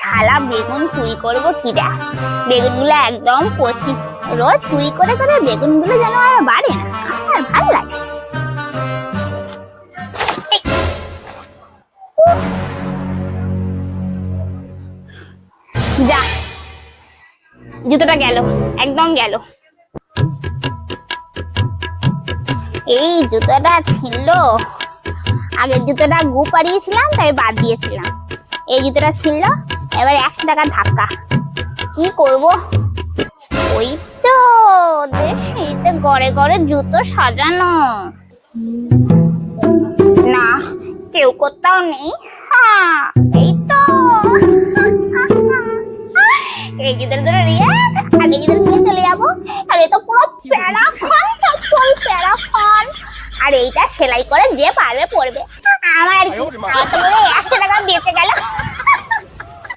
থালা বেগুন চুরি করবো কি দেখ, বেগুনগুলো একদম কচি। রোজ চুরি করে করে বেগুনগুলো যেন আর বাড়ে না, আমার ভালো লাগে। যা, জুতোটা গেল, একদম গেল। এই জুতোটা ছিল, আগের জুতোটা গু পাড়িয়েছিলাম তাই বাদ দিয়েছিলাম। এই জুতোটা ছিল, এবার 100 টাকা ধাক্কা। কি করব? ওই তো শীতে ঘরে ঘরে জুতো সাজানো, না কেউ কোথাও নেই। হ্যাঁ এই তো, এই জুতোটা ধরে নিয়ে আগে জুতো নিয়ে চলে যাবো। আর এ তো পুরো প্যারাখন, তো ফুল প্যারাখন। আর এইটা সেলাই করে যে পারবে পরবে। আমার